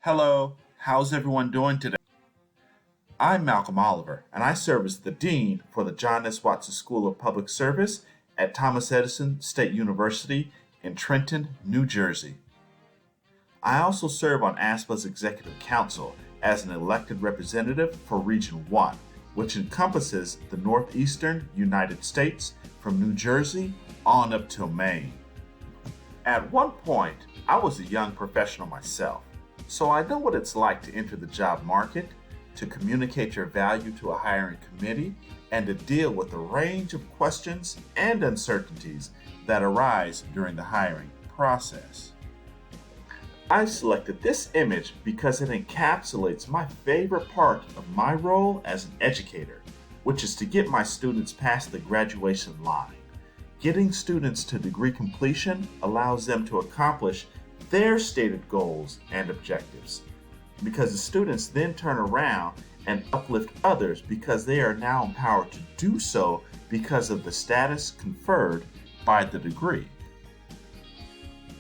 Hello, how's everyone doing today? I'm Malcolm Oliver, and I serve as the Dean for the John S. Watson School of Public Service at Thomas Edison State University in Trenton, New Jersey. I also serve on ASPA's Executive Council as an elected representative for Region 1, which encompasses the northeastern United States from New Jersey on up to Maine. At one point, I was a young professional myself, so I know what it's like to enter the job market, to communicate your value to a hiring committee, and to deal with a range of questions and uncertainties that arise during the hiring process. I've selected this image because it encapsulates my favorite part of my role as an educator, which is to get my students past the graduation line. Getting students to degree completion allows them to accomplish their stated goals and objectives, because the students then turn around and uplift others because they are now empowered to do so because of the status conferred by the degree.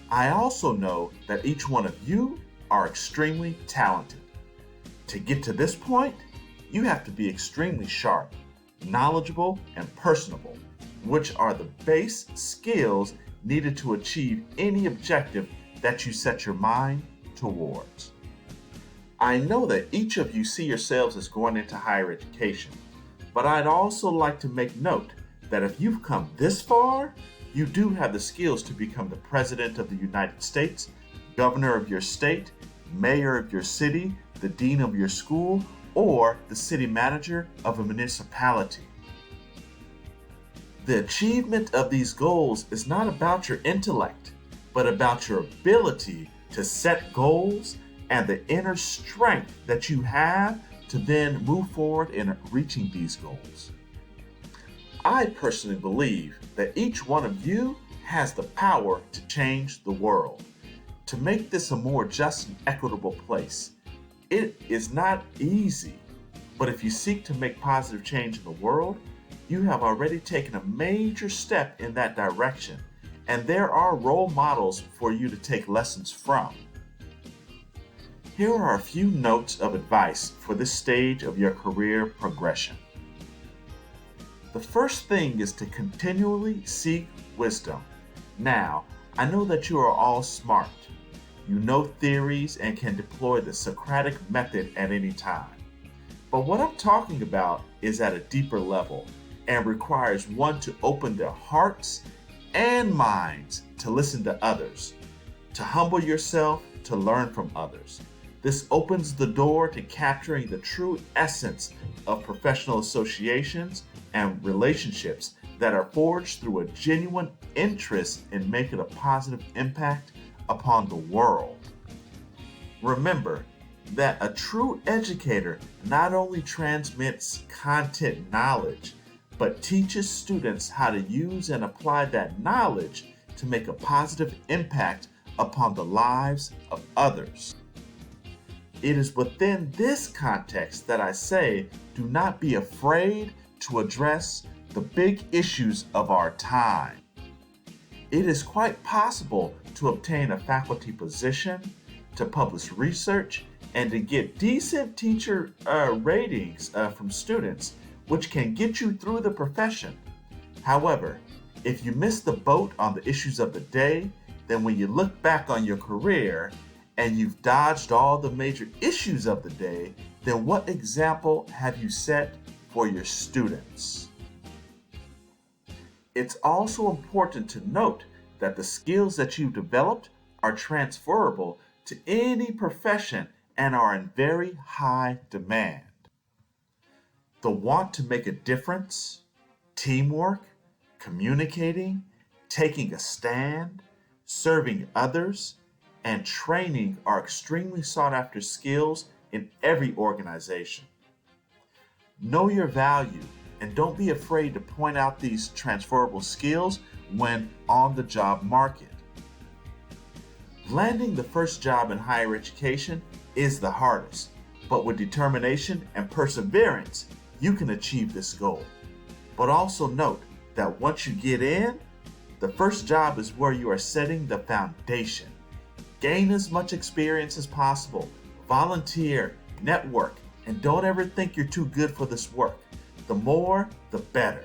I also know that each one of you are extremely talented. To get to this point, you have to be extremely sharp, knowledgeable, and personable, which are the base skills needed to achieve any objective that you set your mind towards. I know that each of you see yourselves as going into higher education, but I'd also like to make note that if you've come this far, you do have the skills to become the President of the United States, Governor of your state, Mayor of your city, the Dean of your school, or the City Manager of a municipality. The achievement of these goals is not about your intellect, but about your ability to set goals and the inner strength that you have to then move forward in reaching these goals. I personally believe that each one of you has the power to change the world, to make this a more just and equitable place. It is not easy, but if you seek to make positive change in the world, you have already taken a major step in that direction, and there are role models for you to take lessons from. Here are a few notes of advice for this stage of your career progression. The first thing is to continually seek wisdom. Now, I know that you are all smart. You know theories and can deploy the Socratic method at any time. But what I'm talking about is at a deeper level and requires one to open their hearts and minds to listen to others, to humble yourself, to learn from others. This opens the door to capturing the true essence of professional associations and relationships that are forged through a genuine interest in making a positive impact upon the world. Remember that a true educator not only transmits content knowledge, but teaches students how to use and apply that knowledge to make a positive impact upon the lives of others. It is within this context that I say, do not be afraid to address the big issues of our time. It is quite possible to obtain a faculty position, to publish research, and to get decent teacher ratings from students, which can get you through the profession. However, if you miss the boat on the issues of the day, then when you look back on your career and you've dodged all the major issues of the day, then what example have you set for your students? It's also important to note that the skills that you've developed are transferable to any profession and are in very high demand. The want to make a difference, teamwork, communicating, taking a stand, serving others, and training are extremely sought after skills in every organization. Know your value and don't be afraid to point out these transferable skills when on the job market. Landing the first job in higher education is the hardest, but with determination and perseverance, you can achieve this goal. But also note that once you get in, the first job is where you are setting the foundation. Gain as much experience as possible, Volunteer, network, and don't ever think you're too good for this work. The more, the better.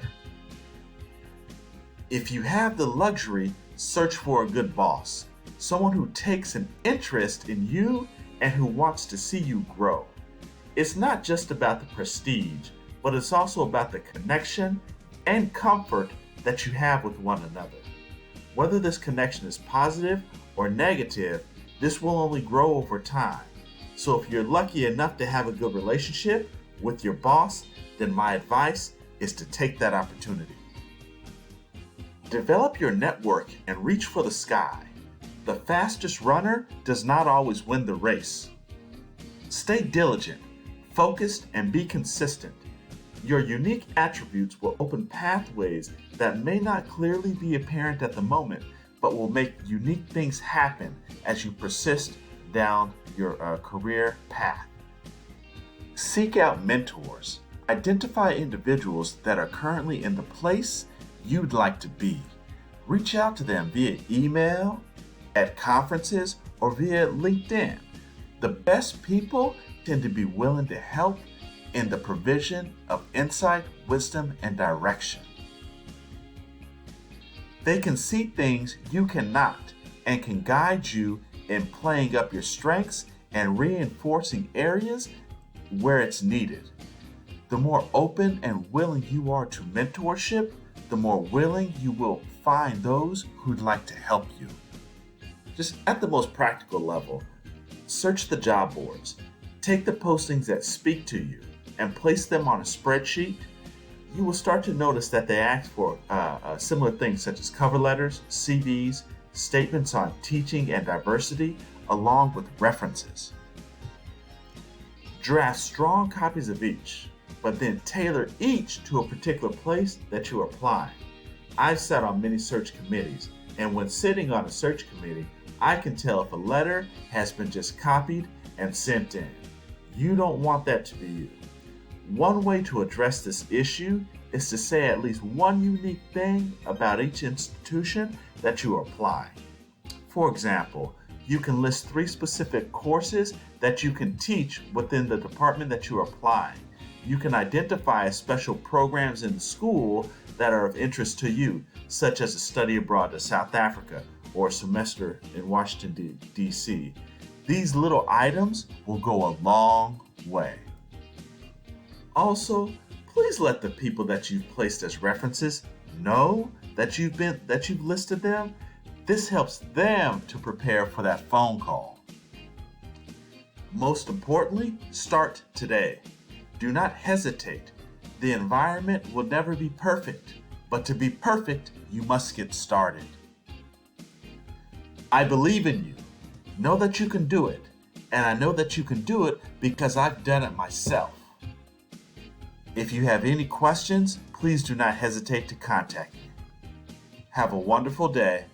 If you have the luxury, search for a good boss, someone who takes an interest in you and who wants to see you grow. It's not just about the prestige, but it's also about the connection and comfort that you have with one another. Whether this connection is positive or negative, this will only grow over time. So if you're lucky enough to have a good relationship with your boss, then my advice is to take that opportunity. Develop your network and reach for the sky. The fastest runner does not always win the race. Stay diligent, focused, and be consistent. Your unique attributes will open pathways that may not clearly be apparent at the moment, but will make unique things happen as you persist down your career path. Seek out mentors. Identify individuals that are currently in the place you'd like to be. Reach out to them via email, at conferences, or via LinkedIn. The best people tend to be willing to help in the provision of insight, wisdom, and direction. They can see things you cannot and can guide you in playing up your strengths and reinforcing areas where it's needed. The more open and willing you are to mentorship, the more willing you will find those who'd like to help you. Just at the most practical level, search the job boards. Take the postings that speak to you and place them on a spreadsheet. You will start to notice that they ask for similar things such as cover letters, CVs, statements on teaching and diversity, along with references. Draft strong copies of each, but then tailor each to a particular place that you apply. I've sat on many search committees, and when sitting on a search committee, I can tell if a letter has been just copied and sent in. You don't want that to be you. One way to address this issue is to say at least one unique thing about each institution that you are applying. For example, you can list 3 specific courses that you can teach within the department that you are applying. You can identify special programs in the school that are of interest to you, such as a study abroad to South Africa or a semester in Washington, D.C. These little items will go a long way. Also, please let the people that you've placed as references know that you've listed them. This helps them to prepare for that phone call. Most importantly, start today. Do not hesitate. The environment will never be perfect, but to be perfect, you must get started. I believe in you. Know that you can do it, and I know that you can do it because I've done it myself. If you have any questions, please do not hesitate to contact me. Have a wonderful day.